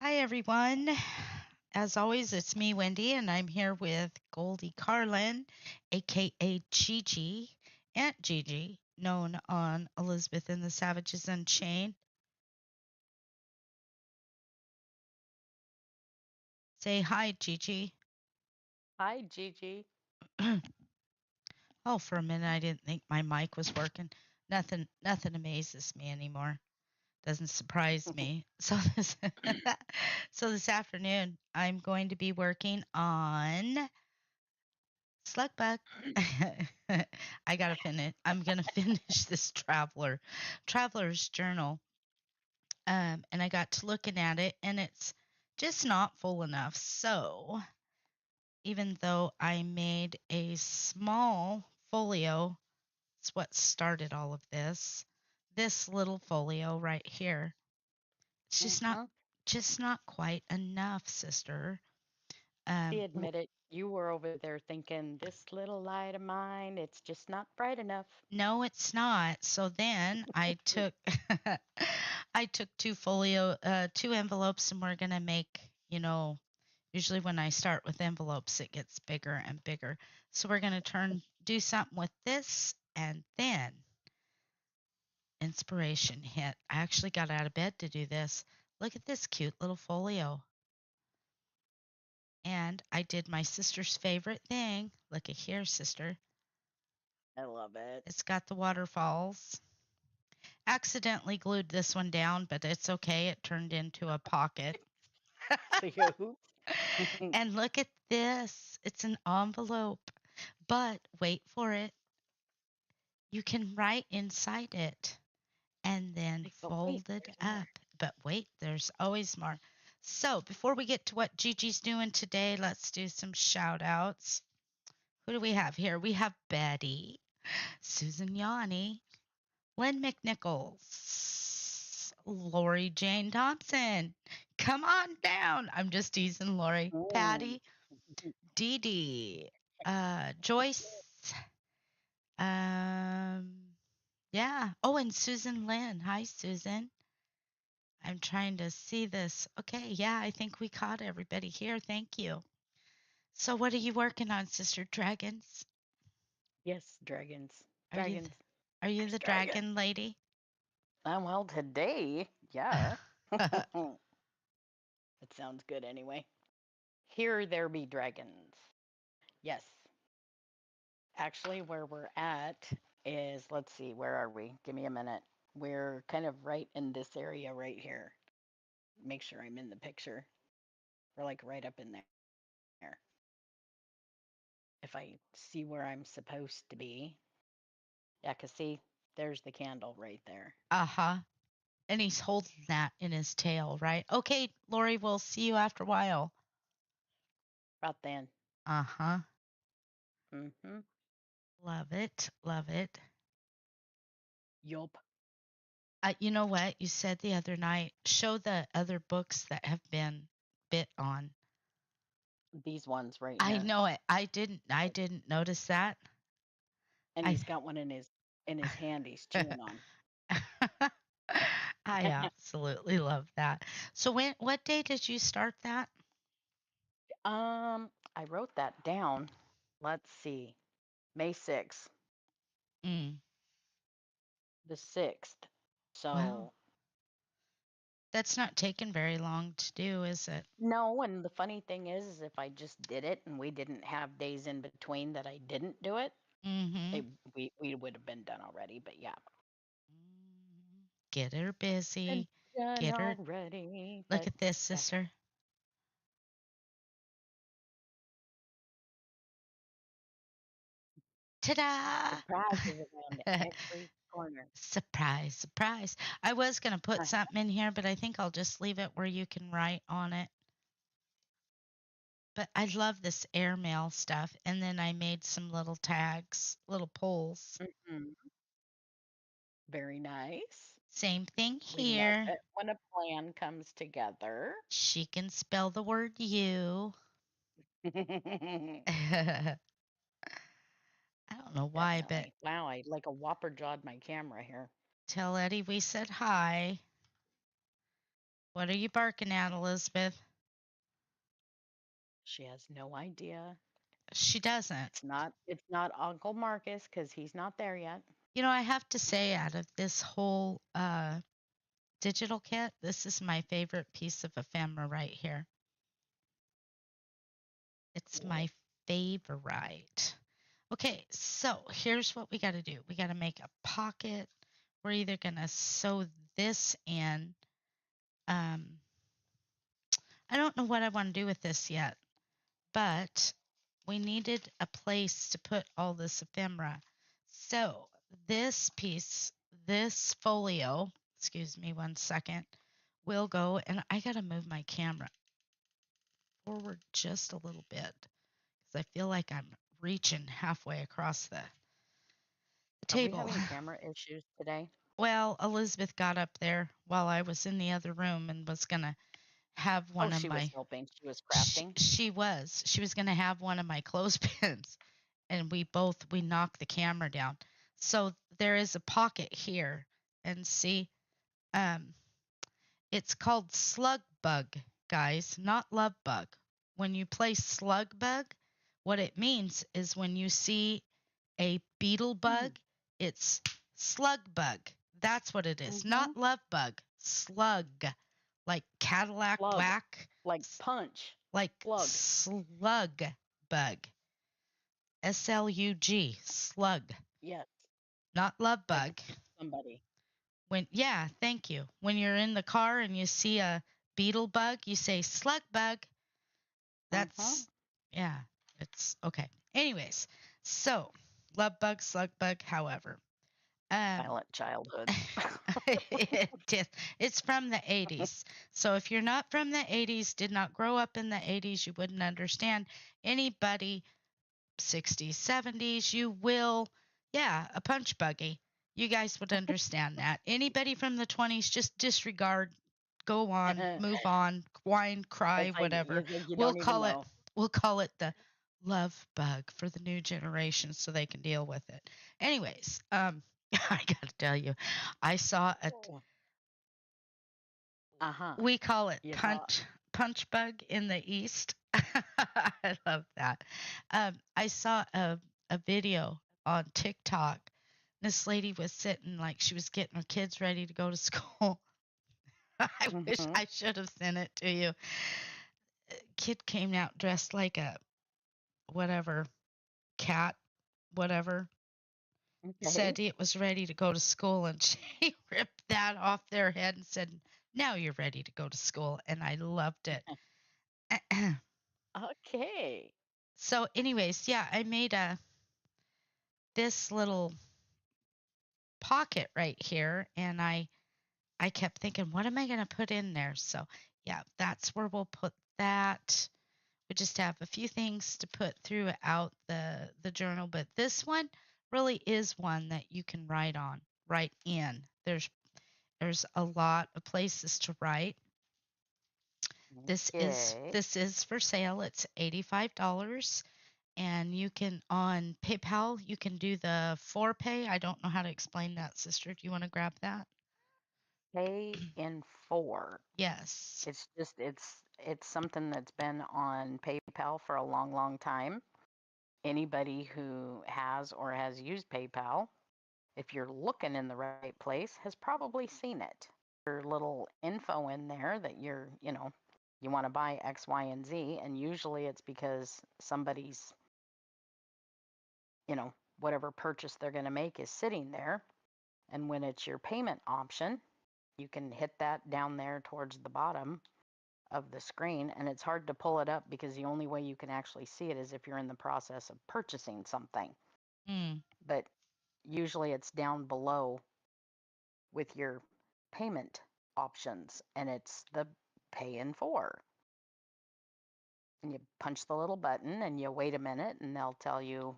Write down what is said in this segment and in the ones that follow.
Hi, everyone. As always, it's me, Wendy, and I'm here with Goldie Carlin, aka Gigi, Aunt Gigi, known on Elizabeth and the Savages Unchained. Say hi, Gigi. Hi, Gigi. Oh, for a minute, I didn't think my mic was working. Nothing amazes me anymore. Doesn't surprise me. So this afternoon, I'm going to be working on Slugbuck. I gotta finish. I'm gonna finish this traveler's journal. And I got to looking at it, and it's just not full enough. So even though I made a small folio, it's what started all of this. This little folio right here. It's Hmm just not quite enough, sister. See, Um, admit it. You were over there thinking, this little light of mine, it's just not bright enough. No, it's not. So then I took I took two envelopes, and we're gonna make, usually when I start with envelopes, it gets bigger and bigger. So we're gonna do something with this, and then inspiration hit. I actually got out of bed to do this. Look at this cute little folio. And I did my sister's favorite thing. Look at here, sister. I love it. It's got the waterfalls. Accidentally glued this one down, but it's okay. It turned into a pocket. So you, And look at this. It's an envelope. But wait for it. You can write inside it and then but wait, fold it there's more. up. But wait, there's always more. So before we get to what Gigi's doing today, let's do some shout outs. Who do we have here? We have Betty, Susan Yanni, Lynn McNichols, Lori Jane Thompson. Come on down. I'm just teasing Lori. Mm. Patty, Dee Dee, Joyce. Um, yeah. Oh, and Susan Lynn. Hi, Susan. I'm trying to see this. Okay, yeah, I think we caught everybody here. Thank you. So, what are you working on, Sister Dragons? Yes, dragons. Are you Dragons. are you There's the dragons. dragon lady? Well, today, yeah. It sounds good anyway. Here there be dragons. Yes. Actually, where we're at is, let's see, where are we? Give me a minute. We're kind of right in this area right here. Make sure I'm in the picture. We're like right up in there. If I see where I'm supposed to be. Yeah, 'cause see, there's the candle right there. Uh-huh. And he's holding that in his tail, right? Okay, Lori, we'll see you after a while. Right then. Uh-huh. Mm-hmm. Love it. Love it. Yup. You know what you said the other night? Show the other books that have been bit on. These ones right I here. know it. I didn't notice that. And I he's got one in his hand he's chewing on. I absolutely love that. So what day did you start that? I wrote that down. Let's see. May 6th. Mm, The 6th. well, So that's not taking very long to do, is it? no, and the funny thing is if I just did it and we didn't have days in between that I didn't do it, Mm-hmm. we would have been done already. But yeah. Get her Been busy. done Get her. already. Look But at this, yeah. sister. Ta-da! Surprises around every corner. Surprise, surprise. I was going to put something in here, but I think I'll just leave it where you can write on it. But I love this airmail stuff. And then I made some little tags, little polls. Mhm. Very nice. Same thing We love here. it when a plan comes together. She can spell the word you. I don't know why, but Definitely. Wow, I like a whopper jawed my camera here. tell Eddie we said hi. What are you barking at, Elizabeth? She has no idea. She doesn't. It's not Uncle Marcus because he's not there yet. I have to say, out of this whole digital kit, this is my favorite piece of ephemera right here. It's Cool. my favorite. Okay, so here's what we got to do. We got to make a pocket. We're either going to sew this in. I don't know what I want to do with this yet, but we needed a place to put all this ephemera. So this piece, this folio, excuse me 1 second, will go, and I got to move my camera forward just a little bit because I feel like I'm reaching halfway across the Are we table. having camera issues today? Well, Elizabeth got up there while I was in the other room and was going to have Oh, one of she was my helping. She was crafting. she was going to have one of my clothespins, and we knocked the camera down. So there is a pocket here, and see, um it's called slug bug, guys, not love bug. When you play slug bug, what it means is when you see a beetle bug, it's slug bug. That's what it is. Mm-hmm. Not love bug. Slug. Like Cadillac Slug, whack. like punch. Like Slug. slug bug. SLUG. Slug. Yes, Not love like bug. somebody. Yeah, thank you. When you're in the car and you see a beetle bug, you say slug bug. Uh-huh. That's, yeah, it's okay. Anyways, so love bug, slug bug, however. Violent childhoods. It's from the 80s. So if you're not from the 80s, did not grow up in the 80s, you wouldn't understand. Anybody 60s, 70s, you will, yeah, a punch buggy. You guys would understand that. Anybody from the 20s, just disregard, go on, move on, whine, cry, It's like whatever. you think you We'll don't even call it know. we'll call it the love bug for the new generation so they can deal with it. Anyways, I got to tell you, I saw a Uh-huh. we call it You saw. punch bug in the east. I love that. I saw a video on TikTok. This lady was sitting like she was getting her kids ready to go to school. I wish Mm-hmm. I should have sent it to you. Kid came out dressed like a whatever cat, whatever. Okay. Said it was ready to go to school, and she ripped that off their head and said, "Now you're ready to go to school." And I loved it. Okay. So, anyways, yeah, I made this little pocket right here, and I kept thinking, what am I going to put in there? So, yeah, that's where we'll put that. We just have a few things to put throughout the journal, but this one really is one that you can write in. There's a lot of places to write. This is Okay. this is for sale. It's $85. And you can on PayPal, you can do the for pay. I don't know how to explain that, sister. Do you want to grab that? Pay in 4. Yes. It's something that's been on PayPal for a long, long time. Anybody who has used PayPal, if you're looking in the right place, has probably seen it. Your little info in there that you want to buy X, Y, and Z, and usually it's because somebody's, whatever purchase they're going to make is sitting there. And when it's your payment option, you can hit that down there towards the bottom of the screen, and it's hard to pull it up because the only way you can actually see it is if you're in the process of purchasing something. Mm. But usually it's down below with your payment options, and it's the pay in 4. And you punch the little button and you wait a minute, and they'll tell you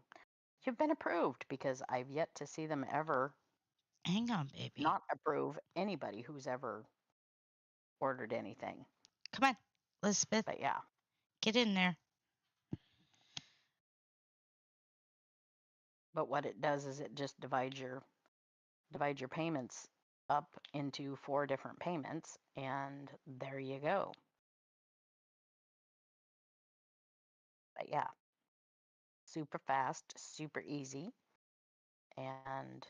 you've been approved, because I've yet to see them ever Hang on, baby. not approve anybody who's ever ordered anything. Come on, Elizabeth. But yeah, Get in there. but what it does is it just divides your payments up into 4 different payments, and there you go. But yeah, super fast, super easy, and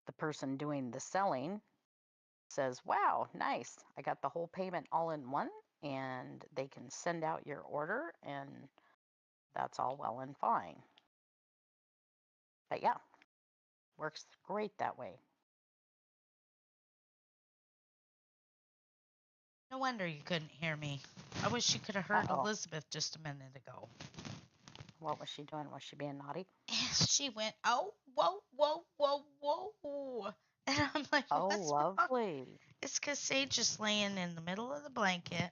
the person doing the selling says, "Wow, nice. I got the whole payment all in one," and they can send out your order, and that's all well and fine. But yeah, works great that way. No wonder you couldn't hear me. I wish you could have heard Uh-oh. Elizabeth just a minute ago. What was she doing? Was she being naughty? She went, oh, whoa, whoa, whoa, whoa. And I'm like, Oh, what's wrong? lovely. It's because Sage is laying in the middle of the blanket,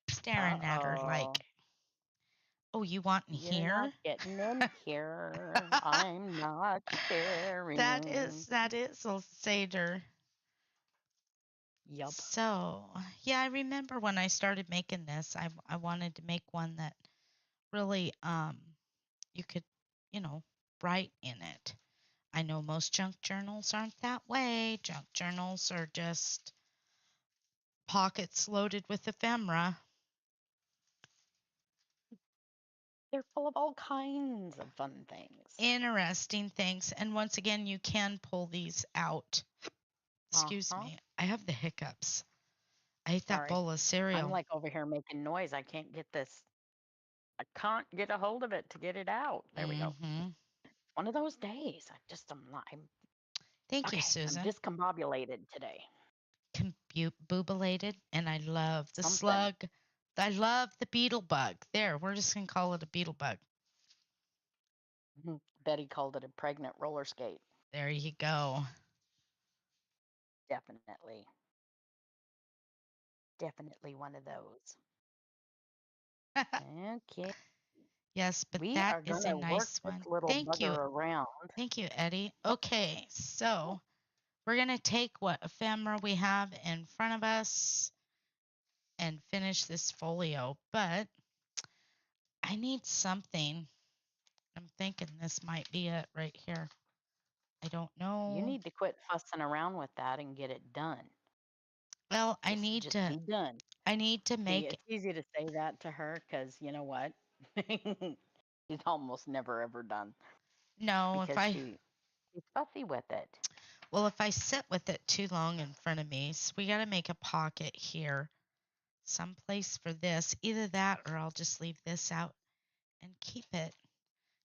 staring at her Uh-oh. like, oh, you want in You're not here? getting in here. I'm not sharing. That is a Sager. Yup. So, yeah, I remember when I started making this, I wanted to make one that really you could, you know, write in it. I know most junk journals aren't that way. Junk journals are just pockets loaded with ephemera. They're full of all kinds of fun things. Interesting things. And once again, you can pull these out. Excuse Uh-huh. me. I have the hiccups. I ate that Sorry. bowl of I'm cereal. like over here making noise. I can't get this. I can't get a hold of it to get it out. There we go. Mm-hmm. One of those days. I'm not. Thank you, Okay. I'm Susan. discombobulated today. Bubilated, and I love the Something. slug. I love the beetle bug. There, we're just gonna call it a beetle bug. Betty called it a pregnant roller skate. There you go. Definitely. Definitely one of those. Okay. Yes, but We that are is going a to work nice this one. little Thank bugger you. around. Thank you, Eddie. Oh, Okay, yeah. so we're gonna take what ephemera we have in front of us and finish this folio, but I need something. I'm thinking this might be it right here. I don't You know. need to quit fussing around with that and get it done. Well, Just be done. I need to See, make it's easy to say that to her because you know what? She's almost never ever done no, if because I she's fussy with it. well, if I sit with it too long in front of me, so we got to make a pocket here, someplace for this. Either that or I'll just leave this out and keep it.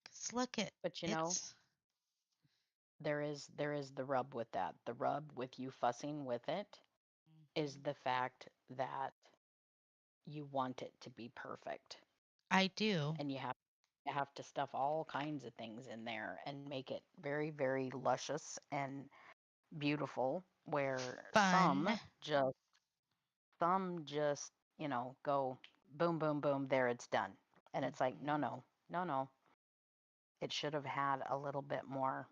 Cause look at But you know, it's. there is the rub with that. The rub with you fussing with it is Mhm. the fact that you want it to be perfect. I do. And you have to stuff all kinds of things in there and make it very, very luscious and beautiful, where Fun. some just go boom boom boom, there it's done. And it's like, no, Mhm. no, no, no, it should have had a little bit more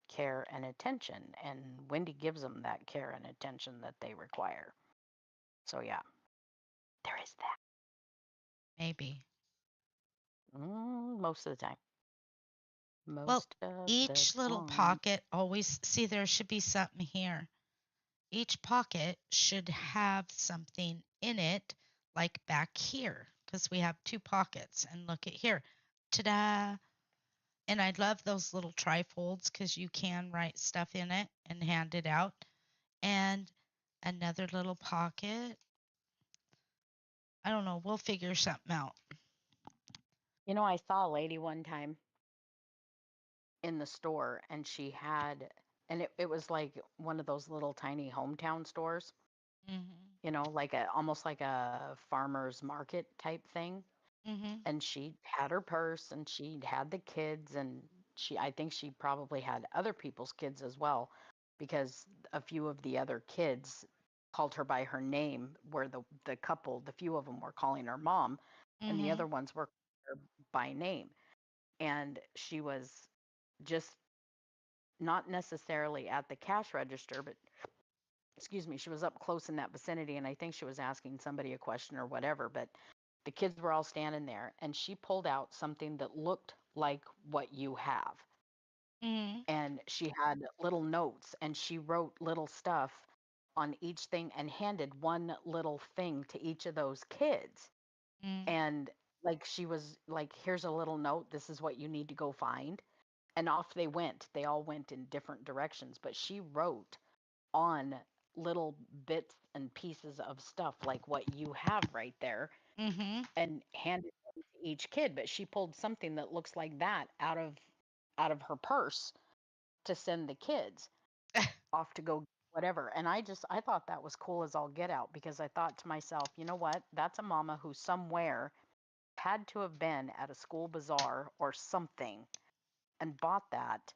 care and attention, and Wendy gives them that care and attention that they require. So yeah, there is that. Maybe. Most of the time. Well, Most of the each little time. pocket always see there should be something here. Each pocket should have something in it, like back here, because we have two pockets. And look at here. Ta-da! And I love those little trifolds because you can write stuff in it and hand it out. And another little pocket. I don't know. We'll figure something out. I saw a lady one time in the store, and it was like one of those little tiny hometown stores, Mhm. like almost like a farmer's market type thing. Mhm. And she had her purse and she had the kids, and I think she probably had other people's kids as well, because a few of the other kids called her by her name, where the few of them were calling her mom, and the other Mhm. ones were calling her by name. And she was just not necessarily at the cash register, but excuse me, she was up close in that vicinity, and I think she was asking somebody a question or whatever. But the kids were all standing there, and she pulled out something that looked like what you have. Mm. and she had little notes and she wrote little stuff on each thing and handed one little thing to each of those kids. Mm. And like she was like, here's a little note, this is what you need to go find. And off they went. They all went in different directions, but she wrote on little bits and pieces of stuff like what you have right there Mhm. and handed them to each kid. But she pulled something that looks like that out of her purse to send the kids off to go whatever. And I thought that was cool as all get out because I thought to myself, you know what? That's a mama who somewhere had to have been at a school bazaar or something and bought that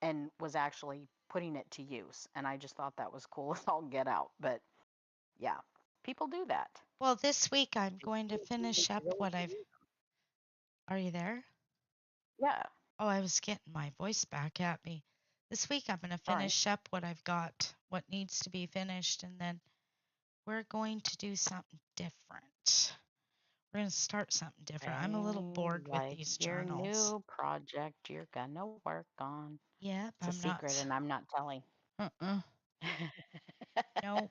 and was actually putting it to use. And I just thought that was cool as all get out. But yeah, people do that. Well, this week I'm They going to finish up really what I've. do. Are you there? Yeah, Oh, I was getting my voice back at me. This week I'm going to sorry. finish up what I've got, what needs to be finished, and then we're going to do something different. We're going to start something different. I'm a little Say bored with like these your journals. new project you're gonna work on. Yep, It's a I'm secret not. and I'm not telling. Uh-uh. Nope.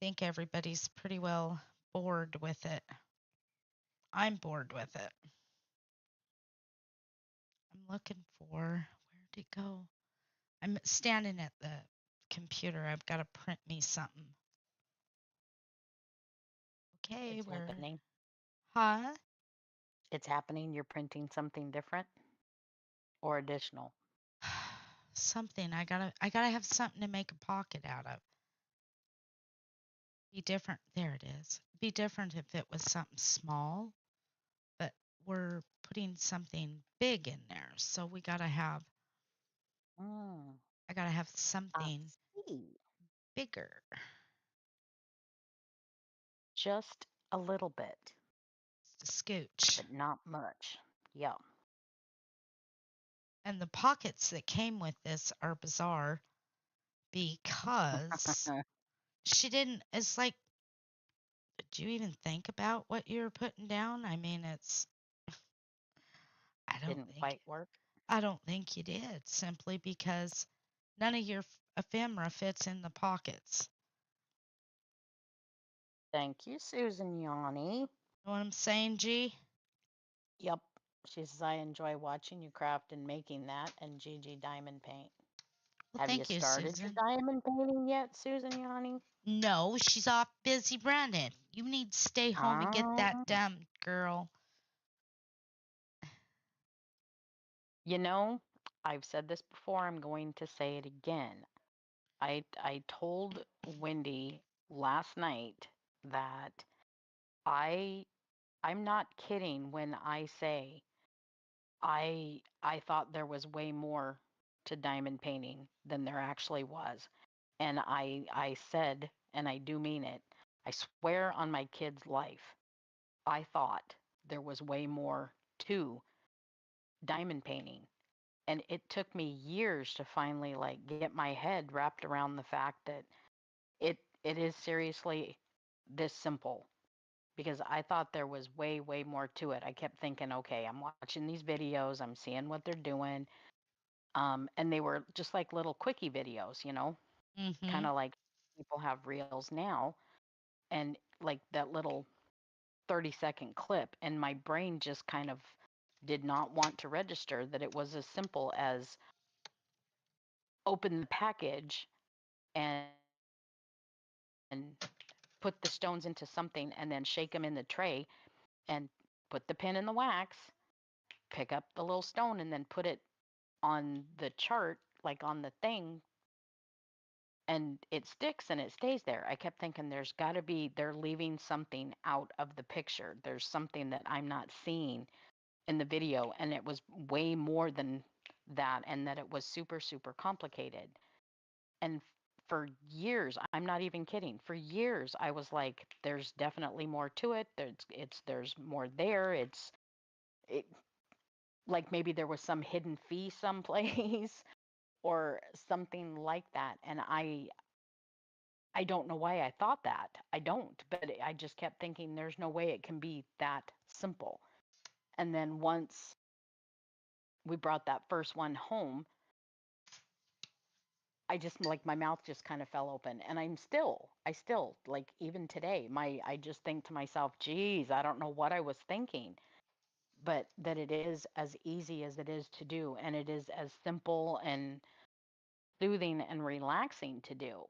Think everybody's pretty well bored with it. I'm bored with it. I'm looking for where'd it go? I'm standing at the computer. I've got to print me something. Okay, It's where? happening. Huh? It's happening. You're printing something different or additional. Something. I gotta have something to make a pocket out of. Be different. There it is. Be different if it was something small, but we're putting something big in there. So we gotta have. Mm, I gotta have I something see. bigger. Just a little bit, Just a scooch. but not much. Yeah. And the pockets that came with this are bizarre because she didn't. It's like, did you even think about what you were putting down? I mean, it's. I don't Didn't think. quite work. I don't think you did. Simply because none of your ephemera fits in the pockets. Thank you, Susan Yanni. Know what I'm saying, G? Yep. She says, I enjoy watching you craft and making that and Gigi diamond paint. Well, Have you thank you, started your Susan. diamond painting yet, Susan Yanni? No, she's off busy running. You need to stay home and get that Um, done, girl. you know, I've said this before, I'm going to say it again. I told Wendy last night that I I'm not kidding when I say I thought there was way more to diamond painting than there actually was. And I said, and I do mean it, I swear on my kid's life, I thought there was way more to diamond painting. And it took me years to finally like get my head wrapped around the fact that it is seriously this simple because I thought there was way more to it. I kept thinking, okay, I'm watching these videos, I'm seeing what they're doing. And they were just like little quickie videos, kind Mm-hmm. of like people have reels now, and like that little 30-second clip. And my brain just kind of did not want to register that it was as simple as open the package and put the stones into something and then shake them in the tray and put the pin in the wax, pick up the little stone and then put it on the chart, like on the thing, and it sticks and it stays there. I kept thinking there's got to be, they're leaving something out of the picture. There's something that I'm not seeing in the video. And it was way more than that, and that it was super complicated. And for years, I'm not even kidding. For years, I was like, there's definitely more to it. There's more there. It like maybe there was some hidden fee someplace or something like that. And I don't know why I thought that. I don't, but I just kept thinking there's no way it can be that simple. And then once we brought that first one home, I just like my mouth just kind of fell open. And I still like even today, I just think to myself, geez, I don't know what I was thinking, but that it is as easy as it is to do. And it is as simple and soothing and relaxing to do.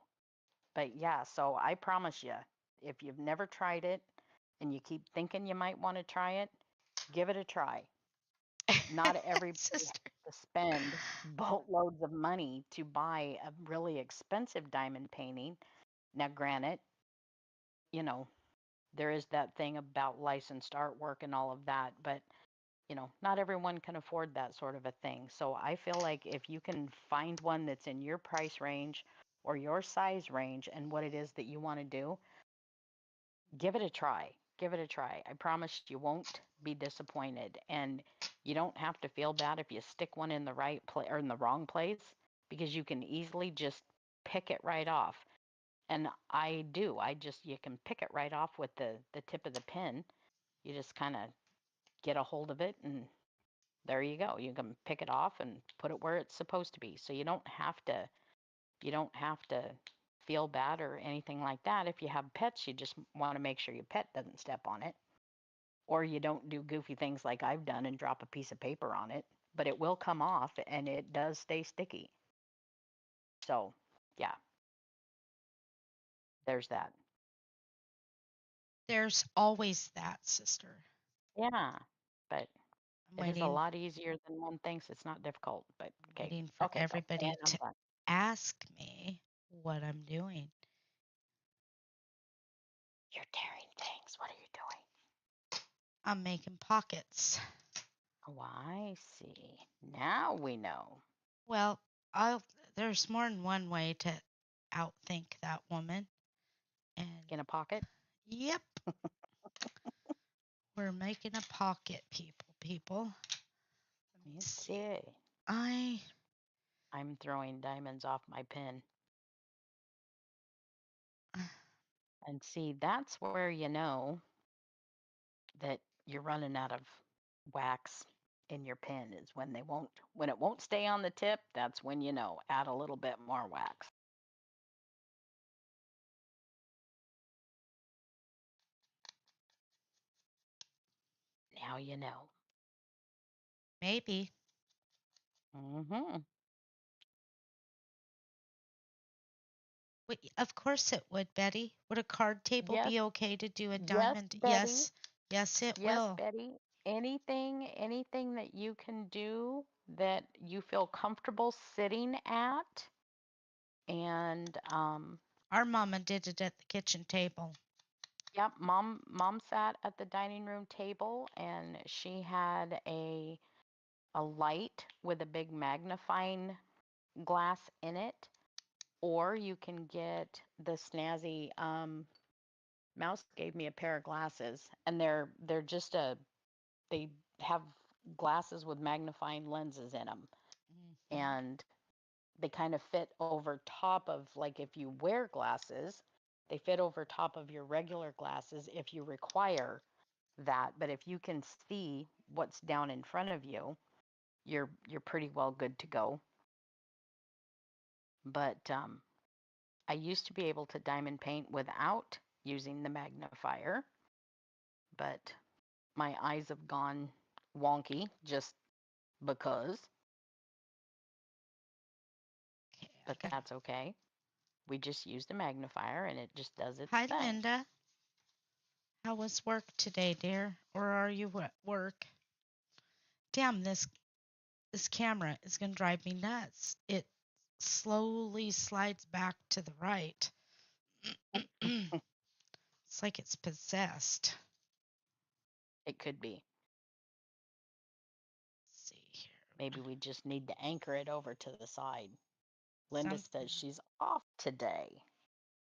But yeah, so I promise you, if you've never tried it and you keep thinking you might want to try it, give it a try. Not everybody has Sister. to spend boatloads of money to buy a really expensive diamond painting. Now, granted, you know, there is that thing about licensed artwork and all of that, but not everyone can afford that sort of a thing. So I feel like if you can find one that's in your price range or your size range and what it is that you want to do, give it a try. Give it a try. I promise you won't be disappointed. And you don't have to feel bad if you stick one in the right place or in the wrong place because you can easily just pick it right off. And I do. You can pick it right off with the tip of the pen. You just kind of get a hold of it and there you go. You can pick it off and put it where it's supposed to be. So you don't have to feel bad or anything like that. If you have pets, you just want to make sure your pet doesn't step on it or you don't do goofy things like I've done and drop a piece of paper on it, but it will come off and it does stay sticky. So, yeah, there's that. There's always that, sister. Yeah, but I'm it is a waiting lot easier than one thinks. It's not difficult, but okay. waiting for Okay, everybody and I'm to done. ask me what I'm doing. You're tearing things. What are you doing? I'm making pockets. Oh, I see. Now we know. Well, I'll there's more than one way to outthink that woman. And In a pocket? yep, we're making a pocket, people. Let me see. Okay. I I'm throwing diamonds off my pen. And see, that's where you know that you're running out of wax in your pen is when it won't stay on the tip, that's when you know. Add a little bit more wax. Now you know. maybe. Mhm. Of course it would, Betty. Would a card table Yes, be okay to do a yes, diamond? Betty. Yes. Yes, it Yes, will. Betty. Anything that you can do that you feel comfortable sitting at and Our mama did it at the kitchen table. yep, mom sat at the dining room table and she had a light with a big magnifying glass in it, or you can get the snazzy Mouse gave me a pair of glasses and they're just they have glasses with magnifying lenses in them Hmm. and they kind of fit over top of like if you wear glasses, they fit over top of your regular glasses if you require that. But if you can see what's down in front of you, you're pretty well good to go. But I used to be able to diamond paint without using the magnifier, but my eyes have gone wonky just because, Okay, I but got. that's okay. We just use the magnifier and it just does its Hi, thing. Linda. How was work today, dear? Or are you at work? Damn, this camera is gonna drive me nuts. It slowly slides back to the right. It's like it's possessed. It could be. Let's see here. Maybe we just need to anchor it over to the side. Linda Something says she's off today.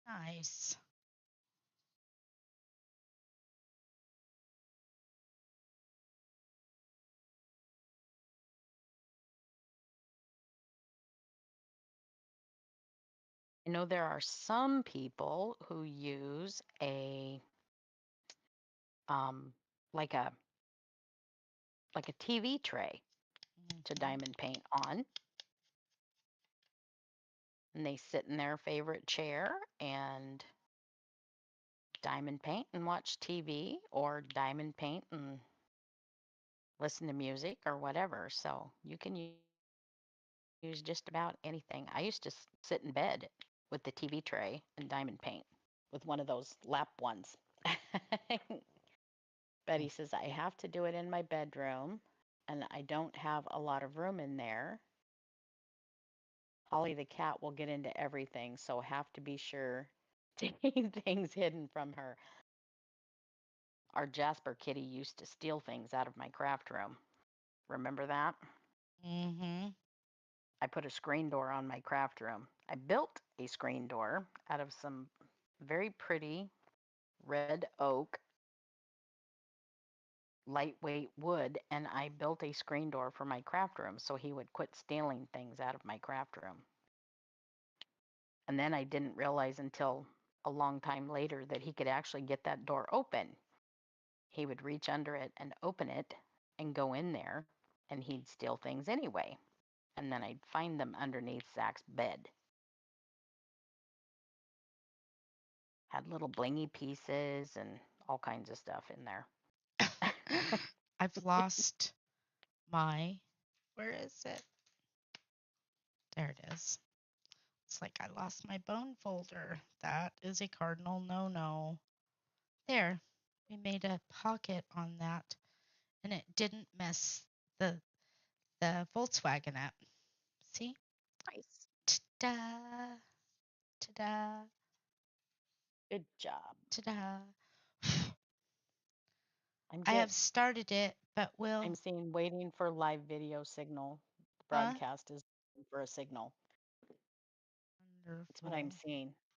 nice. I know there are some people who use a um like a TV tray to Mm-hmm. diamond paint on. And they sit in their favorite chair and diamond paint and watch TV or diamond paint and listen to music or whatever. So you can use just about anything. I used to sit in bed with the TV tray and diamond paint with one of those lap ones. Betty says, I have to do it in my bedroom and I don't have a lot of room in there. Holly the cat will get into everything, so have to be sure to keep things hidden from her. Our Jasper kitty used to steal things out of my craft room. Remember that? Mm-hmm. I put a screen door on my craft room. I built a screen door out of some very pretty red oak lightweight wood, and I built a screen door for my craft room so he would quit stealing things out of my craft room. And then I didn't realize until a long time later that he could actually get that door open. He would reach under it and open it and go in there, and he'd steal things anyway. And then I'd find them underneath Zach's bed. Had little blingy pieces and all kinds of stuff in there. I've lost my. Where is it? There it is. It's like I lost my bone folder. That is a cardinal no-no. There. We made a pocket on that, and it didn't mess the the Volkswagen up. See? Nice. Ta-da! Ta-da! Good job. Ta-da! I'm I get have started it, but I'm will. seeing waiting for live video signal. Huh? Broadcast is waiting for a signal. That's what I'm Wonderful. seeing.